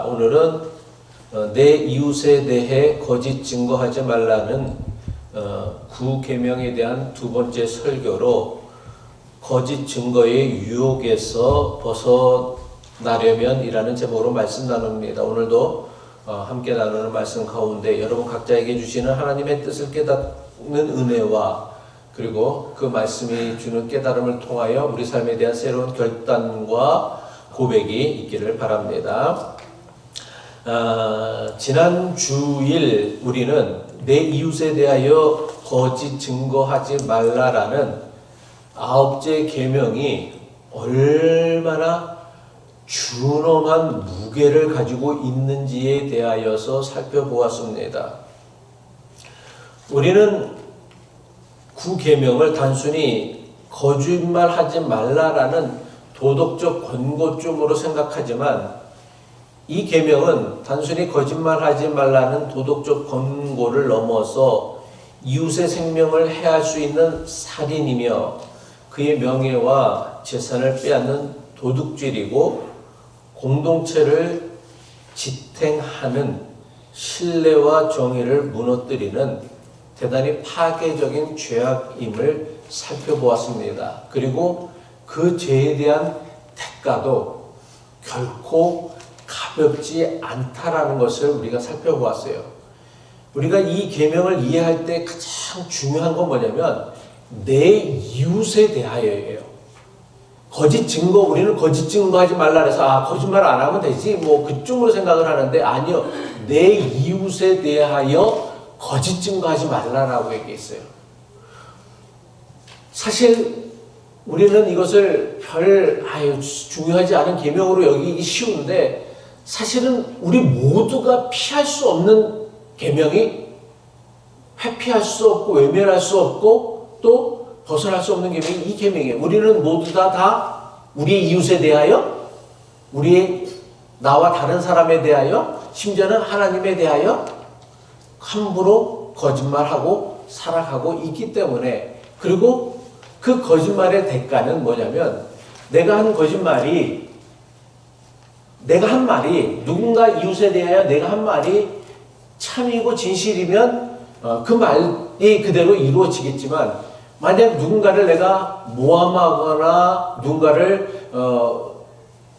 오늘은 내 이웃에 대해 거짓 증거하지 말라는 구계명에 대한 두 번째 설교로 거짓 증거의 유혹에서 벗어나려면 이라는 제목으로 말씀 나눕니다. 오늘도 함께 나누는 말씀 가운데 여러분 각자에게 주시는 하나님의 뜻을 깨닫는 은혜와 그리고 그 말씀이 주는 깨달음을 통하여 우리 삶에 대한 새로운 결단과 고백이 있기를 바랍니다. 지난 주일 우리는 내 이웃에 대하여 거짓 증거하지 말라라는 9째 계명이 얼마나 준엄한 무게를 가지고 있는지에 대하여서 살펴보았습니다. 우리는 구계명을 단순히 거짓말하지 말라라는 도덕적 권고점으로 생각하지만 이 계명은 단순히 거짓말하지 말라는 도덕적 권고를 넘어서 이웃의 생명을 해할 수 있는 살인이며 그의 명예와 재산을 빼앗는 도둑질이고 공동체를 지탱하는 신뢰와 정의를 무너뜨리는 대단히 파괴적인 죄악임을 살펴보았습니다. 그리고 그 죄에 대한 대가도 결코 가볍지 않다라는 것을 우리가 살펴보았어요. 우리가 이 계명을 이해할 때 가장 중요한 건 뭐냐면 내 이웃에 대하여예요. 거짓 증거, 우리는 거짓 증거하지 말라 해서 거짓말 안 하면 되지 뭐 그쪽으로 생각을 하는데 아니요. 내 이웃에 대하여 거짓 증거하지 말라라고 얘기했어요. 사실 우리는 이것을 중요하지 않은 계명으로 여기기 쉬운데 사실은 우리 모두가 피할 수 없는 계명이 회피할 수 없고 외면할 수 없고 또 벗어날 수 없는 계명이 이 계명이에요. 우리는 모두 다 우리의 이웃에 대하여 나와 다른 사람에 대하여 심지어는 하나님에 대하여 함부로 거짓말하고 살아가고 있기 때문에 그리고 그 거짓말의 대가는 뭐냐면 내가 한 말이 누군가 이웃에 대하여 내가 한 말이 참이고 진실이면 그 말이 그대로 이루어지겠지만 만약 누군가를 내가 모함하거나 누군가를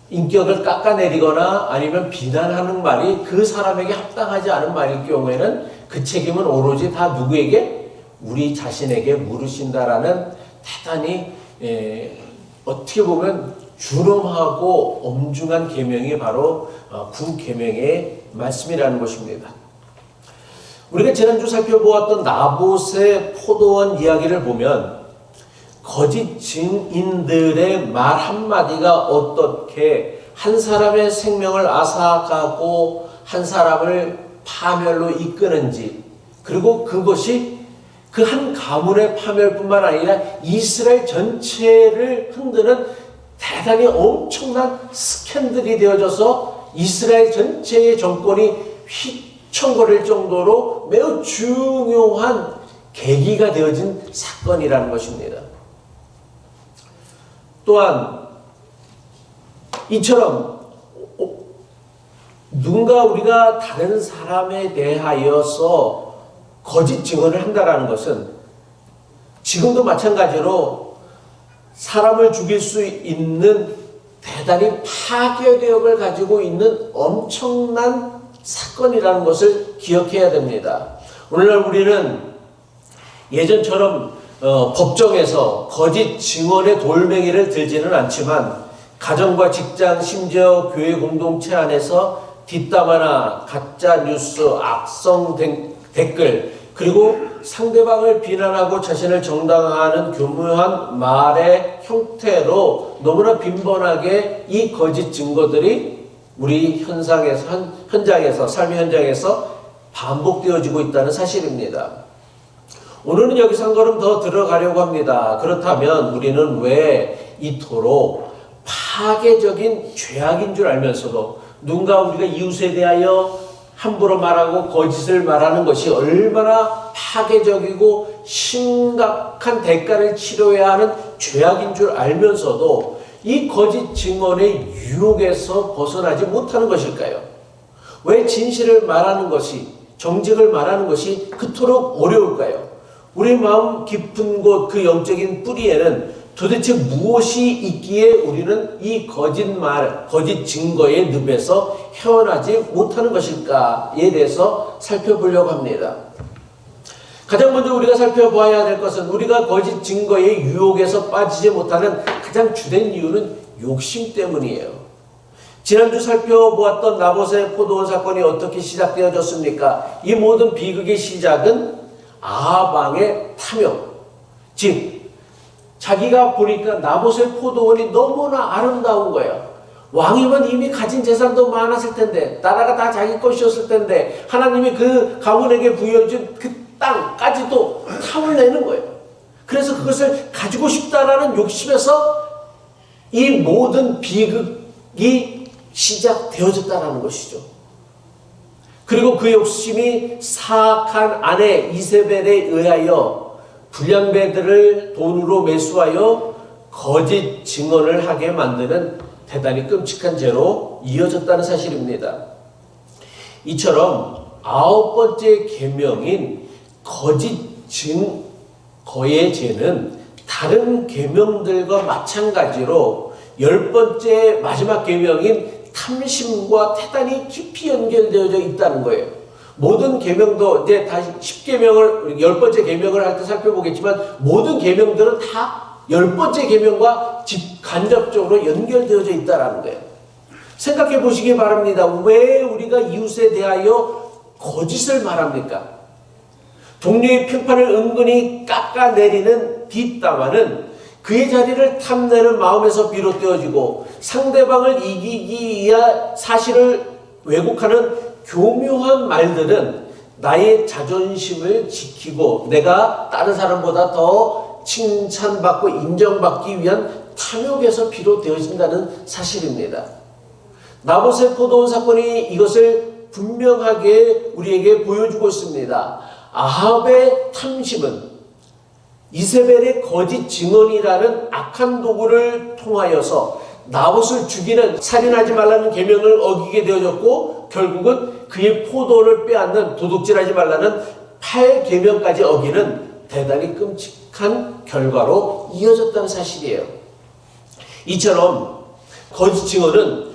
인격을 깎아내리거나 아니면 비난하는 말이 그 사람에게 합당하지 않은 말일 경우에는 그 책임은 오로지 다 누구에게? 우리 자신에게 물으신다라는 대단히 어떻게 보면 준엄하고 엄중한 계명이 바로 구계명의 말씀이라는 것입니다. 우리가 지난주 살펴보았던 나봇의 포도원 이야기를 보면 거짓 증인들의 말 한마디가 어떻게 한 사람의 생명을 앗아가고 한 사람을 파멸로 이끄는지 그리고 그것이 그 한 가문의 파멸뿐만 아니라 이스라엘 전체를 흔드는 대단히 엄청난 스캔들이 되어져서 이스라엘 전체의 정권이 휘청거릴 정도로 매우 중요한 계기가 되어진 사건이라는 것입니다. 또한 이처럼 누군가 우리가 다른 사람에 대하여서 거짓 증언을 한다는 것은 지금도 마찬가지로 사람을 죽일 수 있는 대단히 파괴력을 가지고 있는 엄청난 사건이라는 것을 기억해야 됩니다. 오늘날 우리는 예전처럼 법정에서 거짓 증언의 돌멩이를 들지는 않지만 가정과 직장 심지어 교회 공동체 안에서 뒷담화나 가짜 뉴스, 악성 댓글 그리고 상대방을 비난하고 자신을 정당화하는 교묘한 말의 형태로 너무나 빈번하게 이 거짓 증거들이 우리 현장에서 삶의 현장에서 반복되어지고 있다는 사실입니다. 오늘은 여기서 한 걸음 더 들어가려고 합니다. 그렇다면 우리는 왜 이토록 파괴적인 죄악인 줄 알면서도 누군가 우리가 이웃에 대하여 함부로 말하고 거짓을 말하는 것이 얼마나 파괴적이고 심각한 대가를 치러야 하는 죄악인 줄 알면서도 이 거짓 증언의 유혹에서 벗어나지 못하는 것일까요? 왜 진실을 말하는 것이, 정직을 말하는 것이 그토록 어려울까요? 우리 마음 깊은 곳 그 영적인 뿌리에는 도대체 무엇이 있기에 우리는 이 거짓말, 거짓 증거의 늪에서 헤어나지 못하는 것일까에 대해서 살펴보려고 합니다. 가장 먼저 우리가 살펴봐야 될 것은 우리가 거짓 증거의 유혹에서 빠지지 못하는 가장 주된 이유는 욕심 때문이에요. 지난주 살펴보았던 나봇의 포도원 사건이 어떻게 시작되어졌습니까? 이 모든 비극의 시작은 아합 왕의 탐욕, 즉 자기가 보니까 나봇의 포도원이 너무나 아름다운 거예요. 왕이면 이미 가진 재산도 많았을 텐데, 나라가 다 자기 것이었을 텐데, 하나님이 그 가문에게 부여준 그 땅까지도 탐을 내는 거예요. 그래서 그것을 가지고 싶다라는 욕심에서 이 모든 비극이 시작되어졌다라는 것이죠. 그리고 그 욕심이 사악한 아내 이세벨에 의하여 불량배들을 돈으로 매수하여 거짓 증언을 하게 만드는 대단히 끔찍한 죄로 이어졌다는 사실입니다. 이처럼 9번째 계명인 거짓 증거의 죄는 다른 계명들과 마찬가지로 10번째 마지막 계명인 탐심과 대단히 깊이 연결되어져 있다는 거예요. 모든 계명도 이제 다시 10계명을 10번째 계명을 할 때 살펴보겠지만 모든 계명들은 다 10번째 계명과 간접적으로 연결되어져 있다는 거예요. 생각해 보시기 바랍니다. 왜 우리가 이웃에 대하여 거짓을 말합니까? 동료의 평판을 은근히 깎아내리는 뒷담화는 그의 자리를 탐내는 마음에서 비롯되어지고 상대방을 이기기 위한 사실을 왜곡하는 교묘한 말들은 나의 자존심을 지키고 내가 다른 사람보다 더 칭찬받고 인정받기 위한 탐욕에서 비롯되어진다는 사실입니다. 나봇의 포도원 사건이 이것을 분명하게 우리에게 보여주고 있습니다. 아합의 탐심은 이세벨의 거짓 증언이라는 악한 도구를 통하여서 나봇을 죽이는 살인하지 말라는 계명을 어기게 되어졌고 결국은 그의 포도원을 빼앗는 도둑질하지 말라는 8계명까지 어기는 대단히 끔찍한 결과로 이어졌다는 사실이에요. 이처럼 거짓 증언은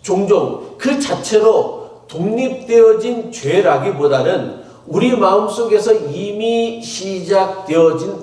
종종 그 자체로 독립되어진 죄라기보다는 우리 마음속에서 이미 시작되어진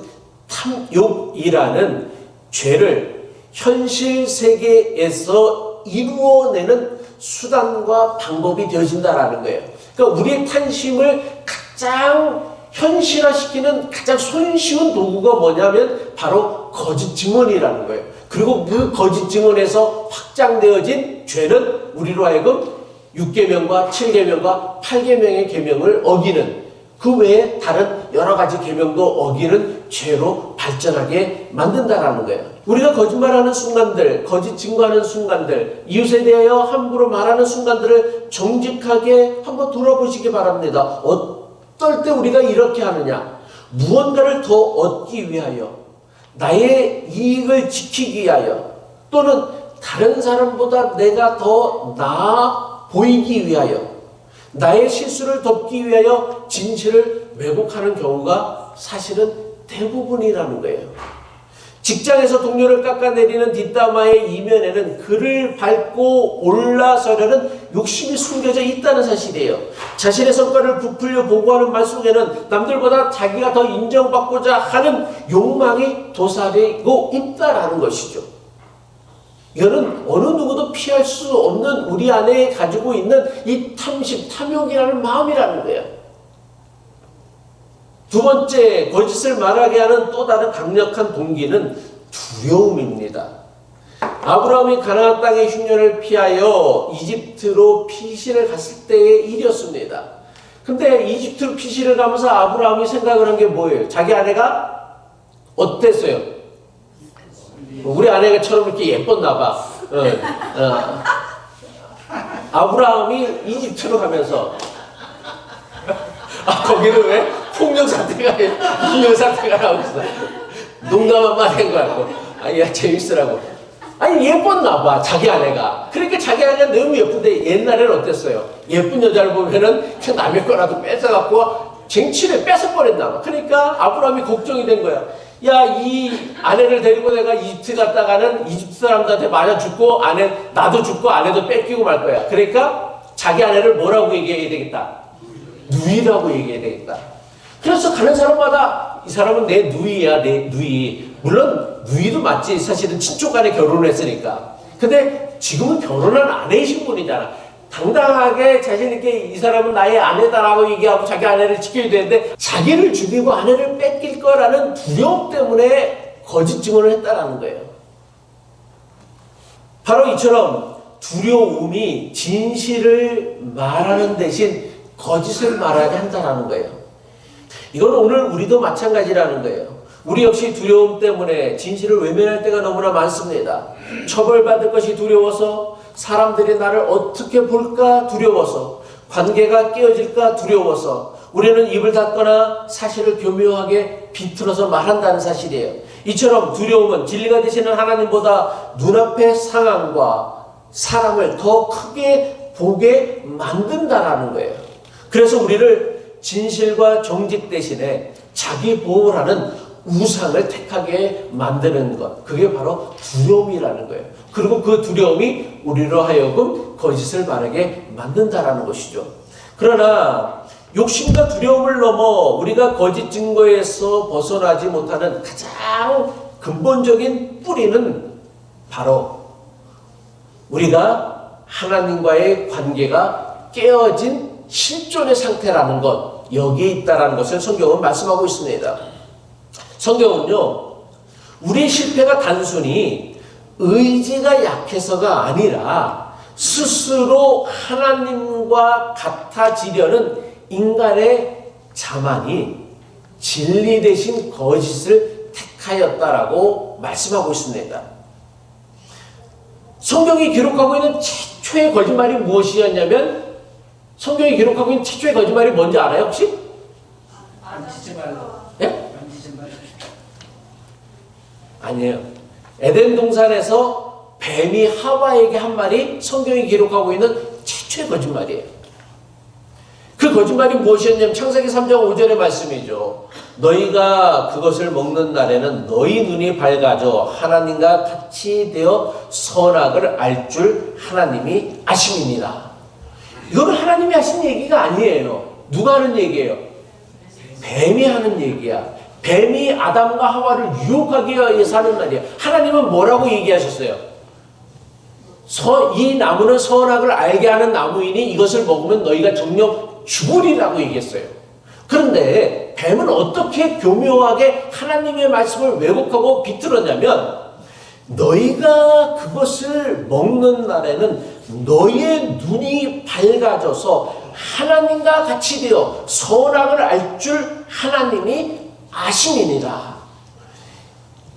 탐욕이라는 죄를 현실 세계에서 이루어내는 수단과 방법이 되어진다라는 거예요. 그러니까 우리의 탐심을 가장 현실화시키는 가장 손쉬운 도구가 뭐냐면 바로 거짓 증언이라는 거예요. 그리고 그 거짓 증언에서 확장되어진 죄는 우리로 하여금 6계명과 7계명과 8계명의 계명을 어기는 그 외에 다른 여러 가지 계명도 어기는 죄로 발전하게 만든다라는 거예요. 우리가 거짓말하는 순간들, 거짓 증거하는 순간들, 이웃에 대하여 함부로 말하는 순간들을 정직하게 한번 돌아보시기 바랍니다. 어떨 때 우리가 이렇게 하느냐? 무언가를 더 얻기 위하여, 나의 이익을 지키기 위하여, 또는 다른 사람보다 내가 더 나아 보이기 위하여, 나의 실수를 덮기 위하여 진실을 왜곡하는 경우가 사실은 대부분이라는 거예요. 직장에서 동료를 깎아내리는 뒷담화의 이면에는 그를 밟고 올라서려는 욕심이 숨겨져 있다는 사실이에요. 자신의 성과를 부풀려 보고하는 말 속에는 남들보다 자기가 더 인정받고자 하는 욕망이 도사리고 있다는 것이죠. 이거는 어느 누구도 피할 수 없는 우리 안에 가지고 있는 이 탐심, 탐욕이라는 마음이라는 거예요. 두 번째, 거짓을 말하게 하는 또 다른 강력한 동기는 두려움입니다. 아브라함이 가나안 땅의 흉년을 피하여 이집트로 피신을 갔을 때의 일이었습니다. 근데 이집트로 피신을 가면서 아브라함이 생각을 한 게 뭐예요? 자기 아내가 어땠어요? 우리 아내가처럼 이렇게 예뻤나 봐. 아브라함이 이집트로 가면서 거기는 왜 폭력 사태가 인연 사태가 나오고 있어. 농담 한 마디 한 거 같고 야 재밌으라고. 아니 예뻤나 봐 자기 아내가. 그러니까 자기 아내가 너무 예쁜데 옛날에는 어땠어요? 예쁜 여자를 보면은 그냥 남의 거라도 뺏어갖고 쟁취를 뺏어버렸나 봐. 그러니까 아브라함이 걱정이 된 거야. 야, 이 아내를 데리고 내가 이집트 갔다가는 이집트 사람들한테 맞아 죽고 나도 죽고 아내도 뺏기고 말 거야. 그러니까 자기 아내를 뭐라고 얘기해야 되겠다? 누이라고 얘기해야 되겠다. 그래서 가는 사람마다 이 사람은 내 누이야, 내 누이. 물론 누이도 맞지. 사실은 친족 간에 결혼을 했으니까. 근데 지금은 결혼한 아내이신 분이잖아. 당당하게 자신있게 이 사람은 나의 아내다라고 얘기하고 자기 아내를 지켜야 되는데 자기를 죽이고 아내를 뺏길 거라는 두려움 때문에 거짓 증언을 했다라는 거예요. 바로 이처럼 두려움이 진실을 말하는 대신 거짓을 말하게 한다는 거예요. 이건 오늘 우리도 마찬가지라는 거예요. 우리 역시 두려움 때문에 진실을 외면할 때가 너무나 많습니다. 처벌받을 것이 두려워서, 사람들이 나를 어떻게 볼까 두려워서, 관계가 깨어질까 두려워서 우리는 입을 닫거나 사실을 교묘하게 비틀어서 말한다는 사실이에요. 이처럼 두려움은 진리가 되시는 하나님보다 눈앞의 상황과 사람을 더 크게 보게 만든다라는 거예요. 그래서 우리를 진실과 정직 대신에 자기 보호를 하는 우상을 택하게 만드는 것, 그게 바로 두려움이라는 거예요. 그리고 그 두려움이 우리로 하여금 거짓을 말하게 만든다라는 것이죠. 그러나 욕심과 두려움을 넘어 우리가 거짓 증거에서 벗어나지 못하는 가장 근본적인 뿌리는 바로 우리가 하나님과의 관계가 깨어진 실존의 상태라는 것, 여기에 있다라는 것을 성경은 말씀하고 있습니다. 성경은요, 우리의 실패가 단순히 의지가 약해서가 아니라 스스로 하나님과 같아지려는 인간의 자만이 진리 대신 거짓을 택하였다라고 말씀하고 있습니다. 성경이 기록하고 있는 최초의 거짓말이 무엇이었냐면, 성경이 기록하고 있는 최초의 거짓말이 뭔지 알아요 혹시? 만지지 말라. 예? 만지지 말라. 아니에요. 에덴 동산에서 뱀이 하와에게 한 말이 성경이 기록하고 있는 최초의 거짓말이에요. 그 거짓말이 무엇이었냐면 창세기 3장 5절의 말씀이죠. 너희가 그것을 먹는 날에는 너희 눈이 밝아져 하나님과 같이 되어 선악을 알 줄 하나님이 아심이니라. 이거는 하나님이 하신 얘기가 아니에요. 누가 하는 얘기예요? 뱀이 하는 얘기야. 뱀이 아담과 하와를 유혹하기 위해서 하는 말이야. 하나님은 뭐라고 얘기하셨어요? 이 나무는 선악을 알게 하는 나무이니 이것을 먹으면 너희가 정녕 죽으리라고 얘기했어요. 그런데 뱀은 어떻게 교묘하게 하나님의 말씀을 왜곡하고 비틀었냐면, 너희가 그것을 먹는 날에는 너희의 눈이 밝아져서 하나님과 같이 되어 선악을 알 줄 하나님이 아심이니라.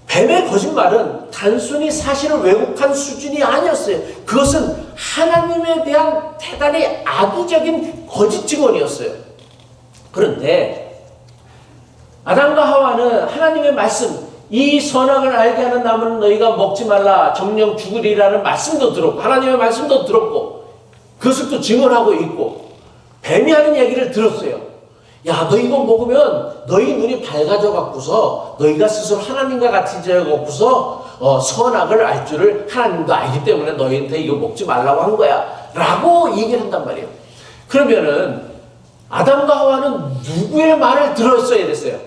뱀의 거짓말은 단순히 사실을 왜곡한 수준이 아니었어요. 그것은 하나님에 대한 대단히 악의적인 거짓 증언이었어요. 그런데 아담과 하와는 하나님의 말씀, 이 선악을 알게 하는 나무는 너희가 먹지 말라, 정녕 죽으리라는 말씀도 들었고, 하나님의 말씀도 들었고, 그것을 또 증언하고 있고, 뱀이 하는 얘기를 들었어요. 야, 너 이거 먹으면 너희 눈이 밝아져 갖고서 너희가 스스로 하나님과 같이 되어 갖고서 선악을 알 줄을 하나님도 알기 때문에 너희한테 이거 먹지 말라고 한 거야 라고 얘기를 한단 말이에요. 그러면은 아담과 하와는 누구의 말을 들었어야 됐어요?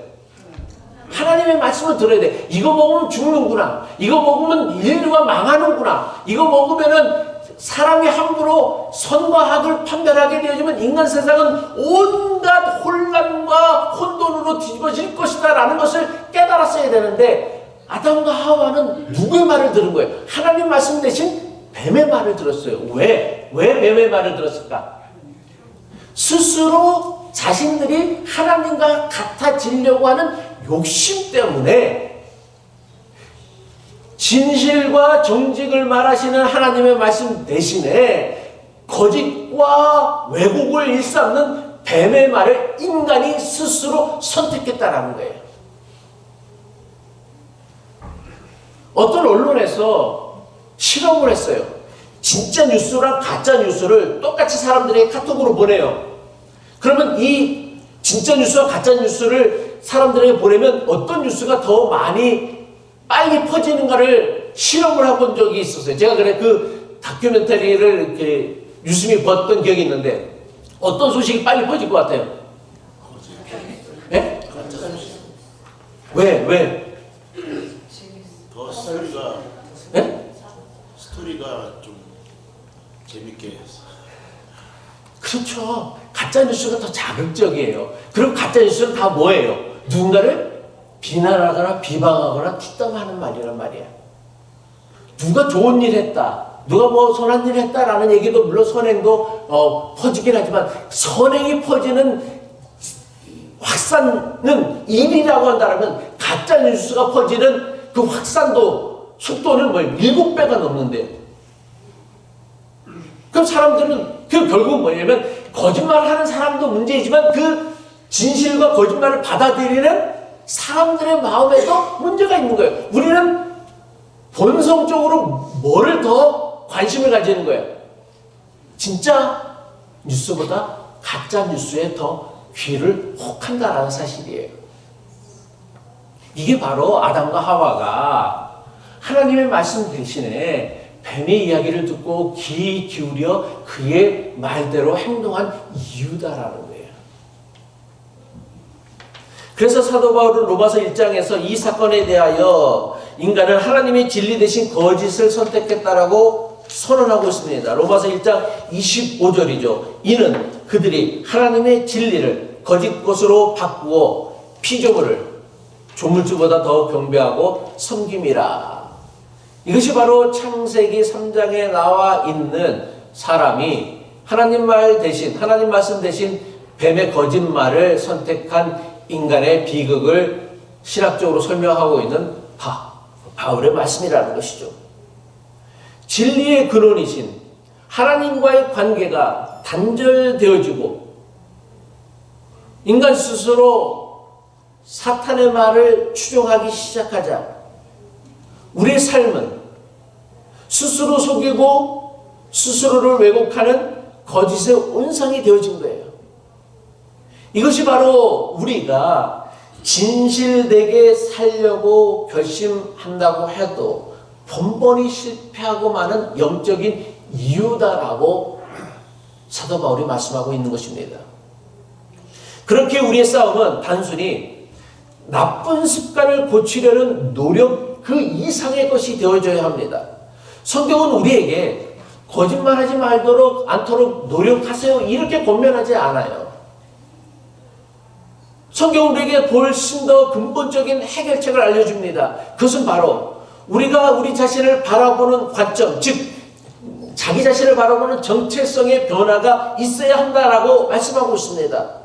하나님의 말씀을 들어야 돼. 이거 먹으면 죽는구나. 이거 먹으면 인류가 망하는구나. 이거 먹으면은 사람이 함부로 선과 악을 판별하게 되어지면 인간 세상은 온갖 혼란과 혼돈으로 뒤집어질 것이다 라는 것을 깨달았어야 되는데, 아담과 하와는 누구의 말을 들은 거예요? 하나님 말씀 대신 뱀의 말을 들었어요. 왜 뱀의 말을 들었을까? 스스로 자신들이 하나님과 같아지려고 하는 욕심 때문에 진실과 정직을 말하시는 하나님의 말씀 대신에 거짓과 왜곡을 일삼는 뱀의 말을 인간이 스스로 선택했다라는 거예요. 어떤 언론에서 실험을 했어요. 진짜 뉴스랑 가짜 뉴스를 똑같이 사람들에게 카톡으로 보내요. 그러면 이 진짜 뉴스와 가짜 뉴스를 사람들에게 보내면 어떤 뉴스가 더 많이 빨리 퍼지는가를 실험을 해본 적이 있었어요. 제가 그래 그 다큐멘터리를 이렇게 유심히 봤던 기억이 있는데 어떤 소식이 빨리 퍼질 것 같아요? 예? 왜? 더 스토리가 예? 좀 재밌게 했어. 그렇죠. 가짜 뉴스가 더 자극적이에요. 그리고 가짜 뉴스는 다 뭐예요? 누군가를 비난하거나 비방하거나 뒷담하는 말이란 말이야. 누가 좋은 일 했다. 누가 뭐 선한 일 했다라는 얘기도 물론 선행도 퍼지긴 하지만 선행이 퍼지는 확산은 1이라고 한다면 가짜 뉴스가 퍼지는 그 확산도 속도는 뭐 7배가 넘는데요. 그럼 사람들은 그 결국은 뭐냐면 거짓말을 하는 사람도 문제이지만 그 진실과 거짓말을 받아들이는 사람들의 마음에도 문제가 있는 거예요. 우리는 본성적으로 뭐를 더 관심을 가지는 거예요? 진짜 뉴스보다 가짜 뉴스에 더 귀를 혹한다라는 사실이에요. 이게 바로 아담과 하와가 하나님의 말씀 대신에 뱀의 이야기를 듣고 귀 기울여 그의 말대로 행동한 이유다라는 거예요. 그래서 사도 바울은 로마서 1장에서 이 사건에 대하여 인간은 하나님의 진리 대신 거짓을 선택했다라고 선언하고 있습니다. 로마서 1장 25절이죠. 이는 그들이 하나님의 진리를 거짓 것으로 바꾸어 피조물을 조물주보다 더 경배하고 섬김이라. 이것이 바로 창세기 3장에 나와 있는 사람이 하나님 말 대신, 하나님 말씀 대신 뱀의 거짓말을 선택한 인간의 비극을 신학적으로 설명하고 있는 바울의 말씀이라는 것이죠. 진리의 근원이신 하나님과의 관계가 단절되어지고 인간 스스로 사탄의 말을 추종하기 시작하자 우리의 삶은 스스로 속이고 스스로를 왜곡하는 거짓의 온상이 되어진 거예요. 이것이 바로 우리가 진실되게 살려고 결심한다고 해도 번번이 실패하고 마는 영적인 이유다라고 사도 바울이 말씀하고 있는 것입니다. 그렇게 우리의 싸움은 단순히 나쁜 습관을 고치려는 노력 그 이상의 것이 되어져야 합니다. 성경은 우리에게 거짓말하지 말도록 않도록 노력하세요 이렇게 권면하지 않아요. 성경은 우리에게 훨씬 더 근본적인 해결책을 알려줍니다. 그것은 바로 우리가 우리 자신을 바라보는 관점, 즉 자기 자신을 바라보는 정체성의 변화가 있어야 한다라고 말씀하고 있습니다.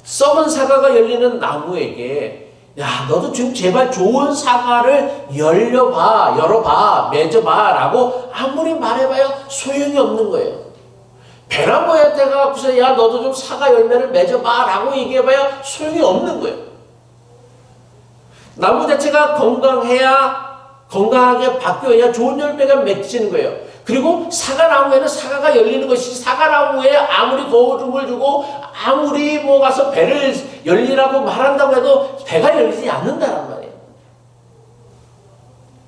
썩은 사과가 열리는 나무에게 야 너도 좀 제발 좋은 사과를 열어봐 맺어봐 라고 아무리 말해봐야 소용이 없는 거예요. 배나무한테 가서 야 너도 좀 사과 열매를 맺어봐 라고 얘기해봐야 소용이 없는 거예요. 나무 자체가 건강하게 바뀌어야 좋은 열매가 맺히는 거예요. 그리고 사과나무에는 사과가 열리는 것이 사과나무에 아무리 거울을 주고 아무리 뭐 가서 배를 열리라고 말한다고 해도 배가 열리지 않는다란 말이에요.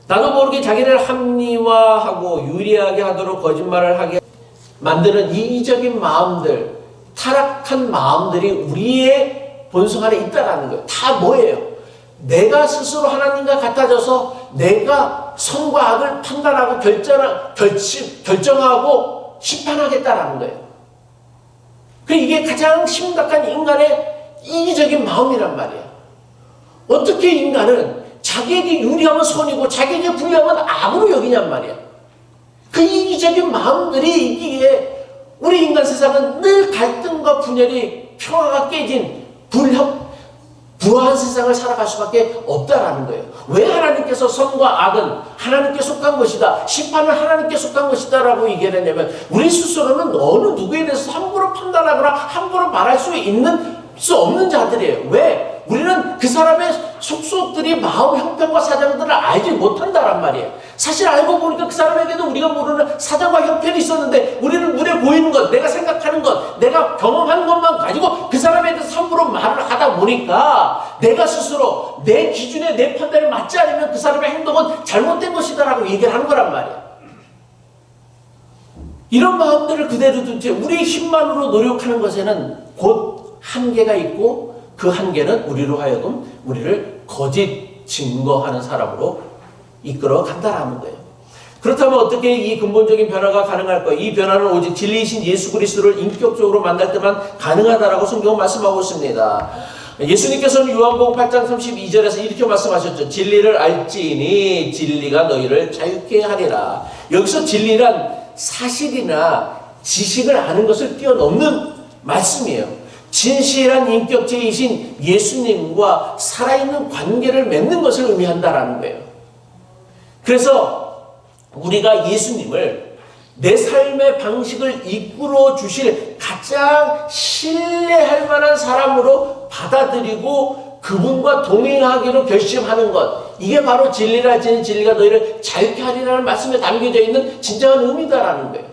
나도 모르게 자기를 합리화하고 유리하게 하도록 거짓말을 하게 만드는 이기적인 마음들, 타락한 마음들이 우리의 본성 안에 있다라는 거예요. 다 뭐예요? 내가 스스로 하나님과 같아져서 내가 선과 악을 판단하고 결정하고 심판하겠다라는 거예요. 이게 가장 심각한 인간의 이기적인 마음이란 말이에요. 어떻게 인간은 자기에게 유리하면 선이고 자기에게 불리하면 악으로 여기냔 말이에요. 그 이기적인 마음들이 있기에 우리 인간 세상은 늘 갈등과 분열이 평화가 깨진 불화한 세상을 살아갈 수밖에 없다라는 거예요. 왜 하나님께서 선과 악은 하나님께 속한 것이다, 심판은 하나님께 속한 것이다 라고 얘기를 했냐면 우리 스스로는 어느 누구에 대해서 함부로 판단하거나 함부로 말할 수 없는 자들이에요. 왜? 우리는 그 사람의 속속들이 마음 형편과 사정들을 알지 못한다란 말이에요. 사실 알고 보니까 그 사람에게도 우리가 모르는 사정과 형편이 있었는데 우리는 눈에 보이는 것, 내가 생각하는 것, 내가 경험한 것만 가지고 그 사람에 대해서 함부로 말을 하다 보니까 내가 스스로 내 기준에 내 판단에 맞지 않으면 그 사람의 행동은 잘못된 것이다라고 얘기를 하는 거란 말이에요. 이런 마음들을 그대로 둔 채 우리의 힘만으로 노력하는 것에는 곧 한계가 있고 그 한계는 우리로 하여금 우리를 거짓 증거하는 사람으로 이끌어 간다라는 거예요. 그렇다면 어떻게 이 근본적인 변화가 가능할까요? 이 변화는 오직 진리이신 예수 그리스도를 인격적으로 만날 때만 가능하다라고 성경은 말씀하고 있습니다. 예수님께서는 요한복음 8장 32절에서 이렇게 말씀하셨죠. 진리를 알지니 진리가 너희를 자유케 하리라. 여기서 진리란 사실이나 지식을 아는 것을 뛰어넘는 말씀이에요. 진실한 인격체이신 예수님과 살아있는 관계를 맺는 것을 의미한다라는 거예요. 그래서 우리가 예수님을 내 삶의 방식을 이끌어 주실 가장 신뢰할 만한 사람으로 받아들이고 그분과 동행하기로 결심하는 것, 이게 바로 진리라 지니 진리가 너희를 자유케 하리라는 말씀에 담겨져 있는 진정한 의미다라는 거예요.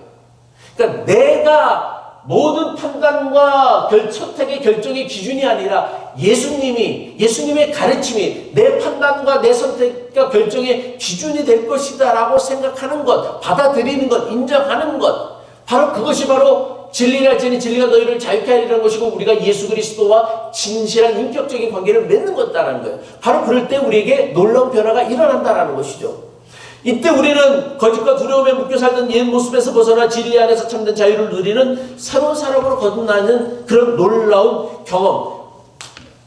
그러니까 내가 모든 판단과 선택의 결정의 기준이 아니라 예수님의 가르침이 내 판단과 내 선택과 결정의 기준이 될 것이다라고 생각하는 것, 받아들이는 것, 인정하는 것, 바로 그것이 바로 진리라 지니 진리가 너희를 자유케 하리라는 것이고 우리가 예수 그리스도와 진실한 인격적인 관계를 맺는 것다라는 거예요. 바로 그럴 때 우리에게 놀라운 변화가 일어난다라는 것이죠. 이때 우리는 거짓과 두려움에 묶여 살던 옛 모습에서 벗어나 진리 안에서 참된 자유를 누리는 새로운 사람으로 거듭나는 그런 놀라운 경험,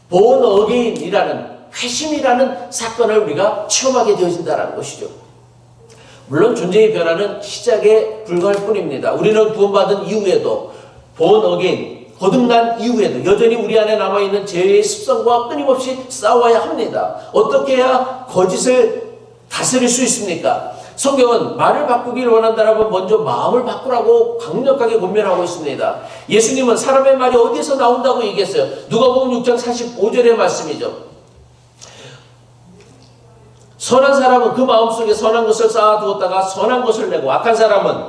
born again이라는 회심이라는 사건을 우리가 체험하게 되어진다는 것이죠. 물론 존재의 변화는 시작에 불과할 뿐입니다. 우리는 구원받은 이후에도 born again, 거듭난 이후에도 여전히 우리 안에 남아있는 죄의 습성과 끊임없이 싸워야 합니다. 어떻게 해야 거짓을 다스릴 수 있습니까? 성경은 말을 바꾸기를 원한다라면 먼저 마음을 바꾸라고 강력하게 권면하고 있습니다. 예수님은 사람의 말이 어디에서 나온다고 얘기했어요. 누가복음 6장 45절의 말씀이죠. 선한 사람은 그 마음속에 선한 것을 쌓아두었다가 선한 것을 내고 악한 사람은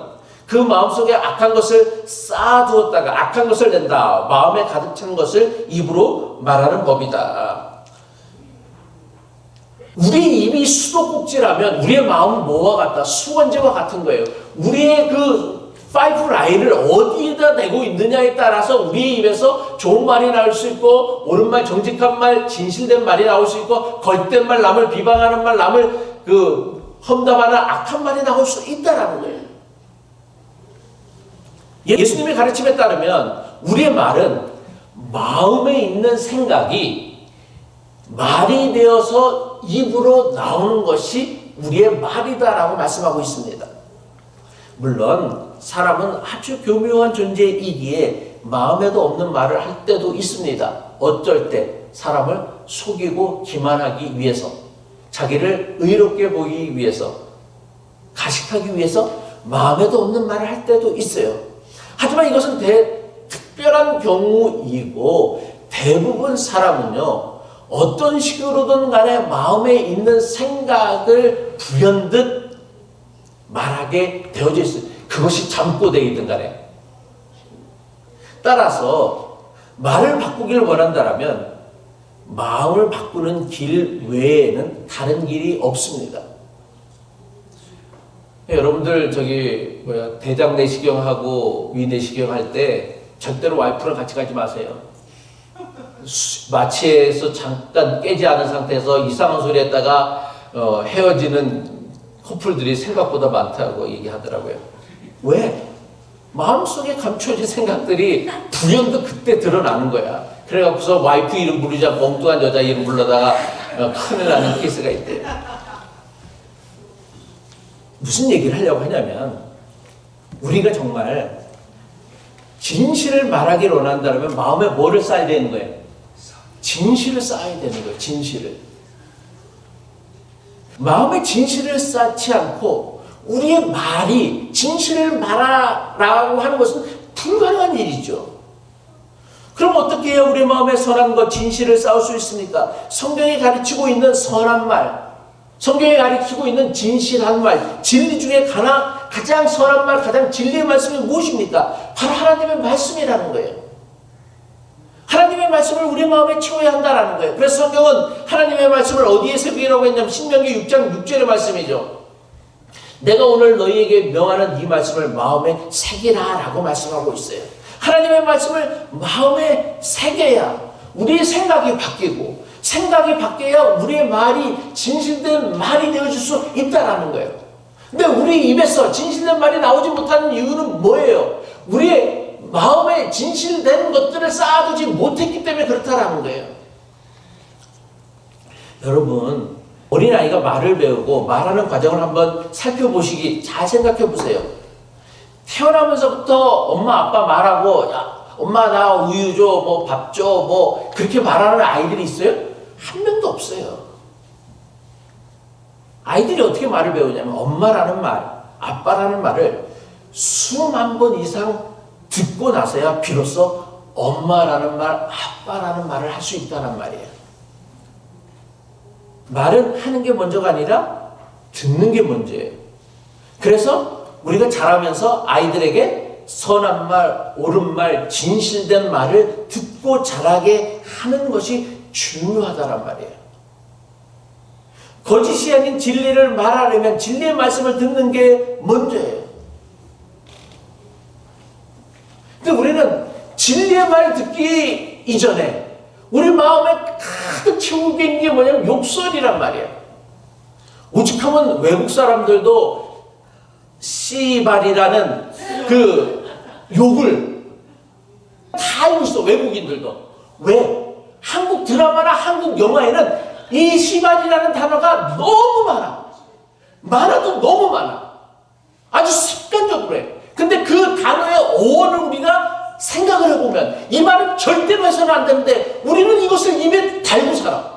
그 마음속에 악한 것을 쌓아두었다가 악한 것을 낸다. 마음에 가득 찬 것을 입으로 말하는 법이다. 우리 입이 수도꼭지라면 우리의 마음은 뭐와 같다? 수건재와 같은 거예요. 우리의 그 파이프 라인을 어디에다 내고 있느냐에 따라서 우리 입에서 좋은 말이 나올 수 있고 옳은 말, 정직한 말, 진실된 말이 나올 수 있고 거짓된 말, 남을 비방하는 말, 남을 험담하는 악한 말이 나올 수 있다라는 거예요. 예수님의 가르침에 따르면 우리의 말은 마음에 있는 생각이 말이 되어서 입으로 나오는 것이 우리의 말이다라고 말씀하고 있습니다. 물론 사람은 아주 교묘한 존재이기에 마음에도 없는 말을 할 때도 있습니다. 어쩔 때 사람을 속이고 기만하기 위해서, 자기를 의롭게 보이기 위해서, 가식하기 위해서 마음에도 없는 말을 할 때도 있어요. 하지만 이것은 특별한 경우이고 대부분 사람은요, 어떤 식으로든 간에 마음에 있는 생각을 불현듯 말하게 되어져 있어요. 그것이 잠꼬대이든 간에. 따라서 말을 바꾸기를 원한다면 마음을 바꾸는 길 외에는 다른 길이 없습니다. 여러분들 대장 내시경하고 위 내시경 할 때 절대로 와이프랑 같이 가지 마세요. 마취해서 잠깐 깨지 않은 상태에서 이상한 소리 했다가 헤어지는 커플들이 생각보다 많다고 얘기하더라고요. 왜? 마음속에 감춰진 생각들이 불현듯 그때 드러나는 거야. 그래갖고서 와이프 이름 부르지 않고 엉뚱한 여자 이름 불러다가 큰일 나는 케이스가 있대요. 무슨 얘기를 하려고 하냐면 우리가 정말 진실을 말하기를 원한다면 마음에 뭐를 쌓아야 되는 거예요? 진실을 쌓아야 되는 거예요. 진실을. 마음에 진실을 쌓지 않고 우리의 말이 진실을 말하라고 하는 것은 불가능한 일이죠. 그럼 어떻게 해야 우리 마음의 선함과 진실을 쌓을 수 있습니까? 성경이 가르치고 있는 선한 말, 성경이 가르치고 있는 진실한 말, 진리 중에 가장 선한 말, 가장 진리의 말씀이 무엇입니까? 바로 하나님의 말씀이라는 거예요. 하나님의 말씀을 우리 마음에 채워야 한다는 거예요. 그래서 성경은 하나님의 말씀을 어디에 새기라고 했냐면 신명기 6장 6절의 말씀이죠. 내가 오늘 너희에게 명하는 이 말씀을 마음에 새기라 라고 말씀하고 있어요. 하나님의 말씀을 마음에 새겨야 우리의 생각이 바뀌고, 생각이 바뀌어야 우리의 말이 진실된 말이 되어질 수 있다는 거예요. 근데 우리 입에서 진실된 말이 나오지 못하는 이유는 뭐예요? 우리의 마음에 진실된 것들을 쌓아두지 못했기 때문에 그렇다는 거예요. 여러분, 어린아이가 말을 배우고 말하는 과정을 한번 살펴보시기 잘 생각해 보세요. 태어나면서부터 엄마 아빠 말하고, 야, 엄마 나 우유 줘, 뭐 밥 줘, 뭐 그렇게 말하는 아이들이 있어요? 한 명도 없어요. 아이들이 어떻게 말을 배우냐면 엄마라는 말, 아빠라는 말을 수만 번 이상 듣고 나서야 비로소 엄마라는 말, 아빠라는 말을 할 수 있다는 말이에요. 말은 하는 게 먼저가 아니라 듣는 게 먼저예요. 그래서 우리가 자라면서 아이들에게 선한 말, 옳은 말, 진실된 말을 듣고 자라게 하는 것이 중요하다란 말이에요. 거짓이 아닌 진리를 말하려면 진리의 말씀을 듣는 게 먼저예요. 근데 우리는 진리의 말을 듣기 이전에 우리 마음에 가득 채우고 있는 게 뭐냐면 욕설이란 말이에요. 오죽하면 외국 사람들도 씨발이라는 그 욕을 다 알고 있어, 외국인들도. 왜? 한국 드라마나 한국 영화에는 이 씨발이라는 단어가 너무 많아. 많아도 너무 많아. 아주 습관적으로 해. 근데 그 단어의 어원을 우리가 생각을 해보면 이 말은 절대로 해서는 안 되는데 우리는 이것을 입에 달고 살아.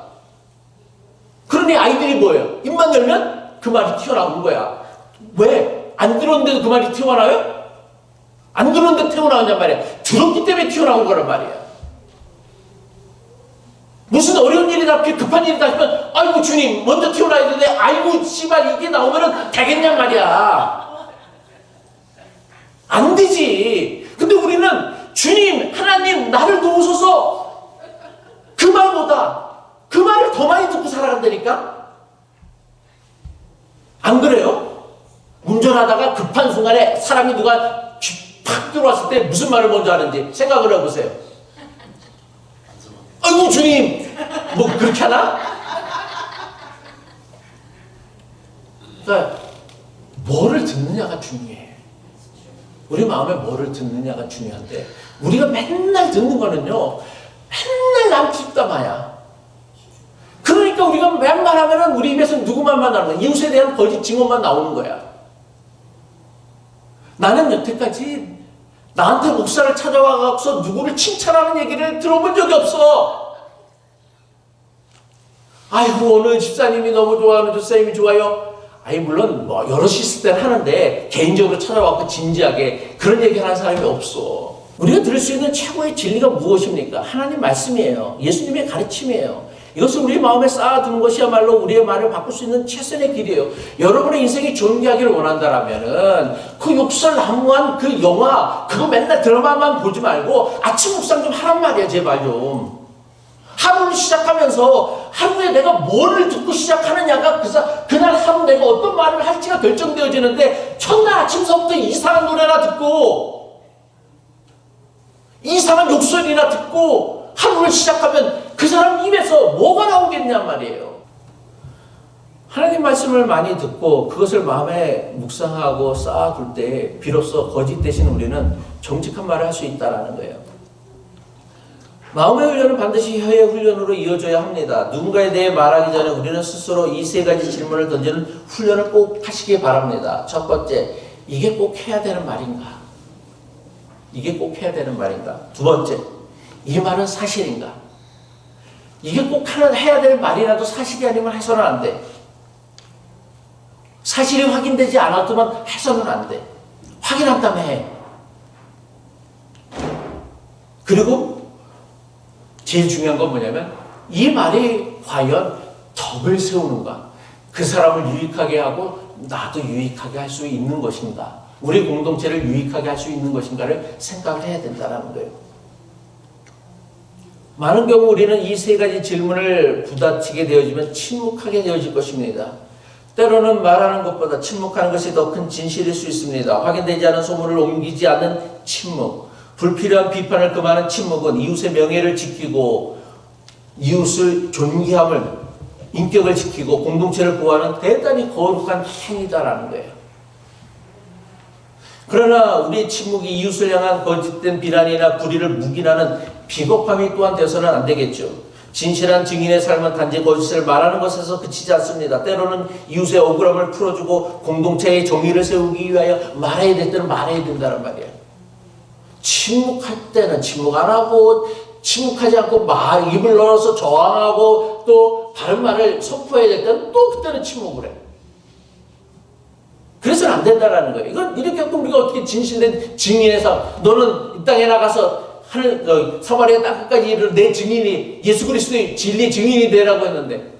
그러니 아이들이 뭐예요? 입만 열면 그 말이 튀어나오는 거야. 왜? 안 들었는데도 그 말이 튀어나와요? 안 들었는데 튀어나오냔 말이야. 들었기 때문에 튀어나온 거란 말이야. 무슨 어려운 일이다, 급한 일이다 하면 아이고 주님 먼저 튀어나와야 되는데 아이고 씨발 이게 나오면은 되겠냔 말이야. 안 되지. 근데 우리는 주님 하나님 나를 도우소서 그 말보다 그 말을 더 많이 듣고 살아간다니까. 안 그래요? 운전하다가 급한 순간에 사람이 누가 팍 들어왔을 때 무슨 말을 먼저 하는지 생각을 해보세요. 아이고 주님 뭐 그렇게 하나? 그러니까 뭐를 듣느냐가 중요해. 우리 마음에 뭐를 듣느냐가 중요한데 우리가 맨날 듣는 거는요 맨날 남 뒷담화야. 그러니까 우리가 맨말 하면은 우리 입에서 누구만 나오는 거야. 이웃에 대한 거짓 증언만 나오는 거야. 나는 여태까지 나한테 목사를 찾아와서 누구를 칭찬하는 얘기를 들어본 적이 없어. 아이고 오늘 집사님이 너무 좋아, 오늘 집사님이 좋아요. 아니 물론 뭐 여럿이 있을 땐 하는데 개인적으로 찾아와서 진지하게 그런 얘기 하는 사람이 없어. 우리가 들을 수 있는 최고의 진리가 무엇입니까? 하나님 말씀이에요. 예수님의 가르침이에요. 이것을 우리 마음에 쌓아두는 것이야말로 우리의 말을 바꿀 수 있는 최선의 길이에요. 여러분의 인생이 존귀하기를 원한다라면은 그 욕설 난무한 그 영화 그거 맨날 드라마만 보지 말고 아침 묵상 좀 하란 말이야 제발 좀. 하루를 시작하면서 하루에 내가 뭐를 듣고 시작하느냐가 그날 하루 내가 어떤 말을 할지가 결정되어지는데 첫날 아침서부터 이상한 노래나 듣고 이상한 욕설이나 듣고 하루를 시작하면 그 사람 입에서 뭐가 나오겠냔 말이에요. 하나님 말씀을 많이 듣고 그것을 마음에 묵상하고 쌓아둘 때 비로소 거짓 대신 우리는 정직한 말을 할 수 있다는 거예요. 마음의 훈련은 반드시 혀의 훈련으로 이어져야 합니다. 누군가에 대해 말하기 전에 우리는 스스로 이 세 가지 질문을 던지는 훈련을 꼭 하시기 바랍니다. 첫 번째, 이게 꼭 해야 되는 말인가? 이게 꼭 해야 되는 말인가? 두 번째, 이 말은 사실인가? 이게 꼭 해야 될 말이라도 사실이 아니면 해서는 안 돼. 사실이 확인되지 않았더만 해서는 안 돼. 확인한 다음에 해. 그리고 제일 중요한 건 뭐냐면 이 말이 과연 덕을 세우는가, 그 사람을 유익하게 하고 나도 유익하게 할 수 있는 것인가, 우리 공동체를 유익하게 할 수 있는 것인가를 생각을 해야 된다는 거예요. 많은 경우 우리는 이 세 가지 질문을 부딪히게 되어지면 침묵하게 되어질 것입니다. 때로는 말하는 것보다 침묵하는 것이 더 큰 진실일 수 있습니다. 확인되지 않은 소문을 옮기지 않는 침묵, 불필요한 비판을 금하는 침묵은 이웃의 명예를 지키고 이웃을 존귀함을, 인격을 지키고 공동체를 보호하는 대단히 거룩한 행위다라는 거예요. 그러나 우리의 침묵이 이웃을 향한 거짓된 비난이나 불의를 묵인하는 비겁함이 또한 되어서는 안 되겠죠. 진실한 증인의 삶은 단지 거짓을 말하는 것에서 그치지 않습니다. 때로는 이웃의 억울함을 풀어주고 공동체의 정의를 세우기 위하여 말해야 될 때는 말해야 된다는 말이에요. 침묵할 때는 침묵 안 하고, 침묵하지 않고 입을 열어서 저항하고 또 다른 말을 선포해야 될 때는 또 그때는 침묵을 해요. 그래서는 안 된다는 거예요. 이건 이렇게 우리가 어떻게 진실된 증인의 삶, 너는 이 땅에 나가서 사마리아 땅끝까지 이르러 내 증인이, 예수 그리스도의 진리 증인이 되라고 했는데,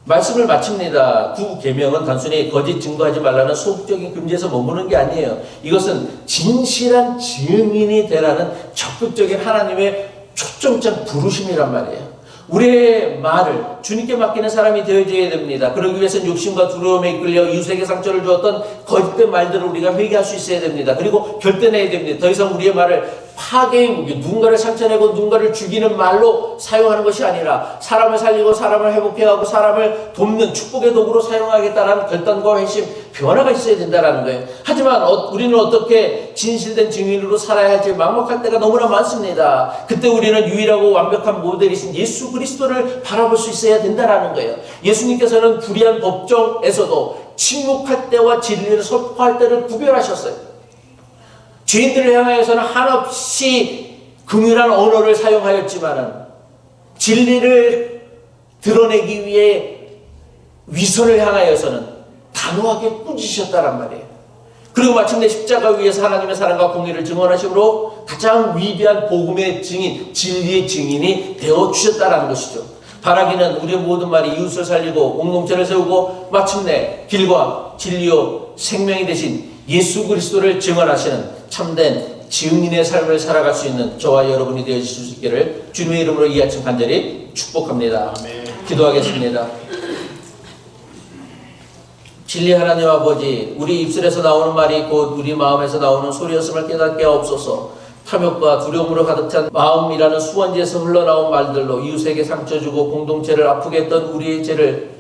말씀을 마칩니다. 구계명은 단순히 거짓 증거하지 말라는 소극적인 금지에서 머무는 게 아니에요. 이것은 진실한 증인이 되라는 적극적인 하나님의 초점적 부르심이란 말이에요. 우리의 말을 주님께 맡기는 사람이 되어줘야 됩니다. 그러기 위해서는 욕심과 두려움에 이끌려 이웃에게 상처를 주었던 거짓된 말들을 우리가 회개할 수 있어야 됩니다. 그리고 결단해야 됩니다. 더 이상 우리의 말을 파괴의 무기, 누군가를 상처내고 누군가를 죽이는 말로 사용하는 것이 아니라 사람을 살리고 사람을 회복해가고 사람을 돕는 축복의 도구로 사용하겠다는 결단과 회심, 변화가 있어야 된다는 거예요. 하지만 우리는 어떻게 진실된 증인으로 살아야 할지 막막할 때가 너무나 많습니다. 그때 우리는 유일하고 완벽한 모델이신 예수 그리스도를 바라볼 수 있어야 된다는 거예요. 예수님께서는 불의한 법정에서도 침묵할 때와 진리를 선포할 때를 구별하셨어요. 죄인들을 향하여서는 한없이 긍휼한 언어를 사용하였지만은 진리를 드러내기 위해 위선을 향하여서는 단호하게 꾸짖으셨다란 말이에요. 그리고 마침내 십자가 위에서 하나님의 사랑과 공의를 증언하심으로 가장 위대한 복음의 증인, 진리의 증인이 되어주셨다는 것이죠. 바라기는 우리의 모든 말이 이웃을 살리고 공동체를 세우고 마침내 길과 진리요 생명이 되신 예수 그리스도를 증언하시는 참된 증인의 삶을 살아갈 수 있는 저와 여러분이 되어주실 수 있기를 주님의 이름으로 이 아침 간절히 축복합니다. 아멘. 기도하겠습니다. 진리 하나님 아버지, 우리 입술에서 나오는 말이 곧 우리 마음에서 나오는 소리였음을 깨닫게 하옵소서. 탐욕과 두려움으로 가득 찬 마음이라는 수원지에서 흘러나온 말들로 이웃에게 상처 주고 공동체를 아프게 했던 우리의 죄를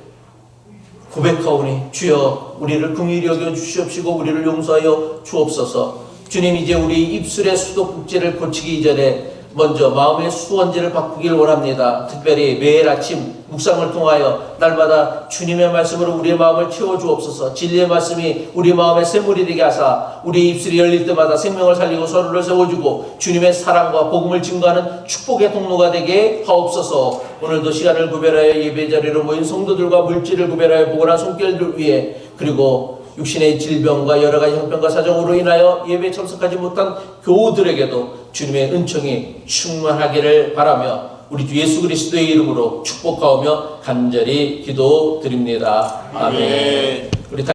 고백하오니 주여 우리를 긍휼히 여겨 주시옵시고 우리를 용서하여 주옵소서. 주님, 이제 우리 입술의 수도꼭지를 고치기 이전에 먼저 마음의 수원지를 바꾸길 원합니다. 특별히 매일 아침 묵상을 통하여 날마다 주님의 말씀으로 우리의 마음을 채워주옵소서. 진리의 말씀이 우리 마음의 샘물이 되게 하사 우리 입술이 열릴 때마다 생명을 살리고 서로를 세워주고 주님의 사랑과 복음을 증거하는 축복의 통로가 되게 하옵소서. 오늘도 시간을 구별하여 예배자리로 모인 성도들과 물질을 구별하여 보관한 손길들 위해, 그리고 육신의 질병과 여러 가지 형편과 사정으로 인하여 예배에 참석하지 못한 교우들에게도 주님의 은총이 충만하기를 바라며 우리 주 예수 그리스도의 이름으로 축복하오며 간절히 기도드립니다. 아멘.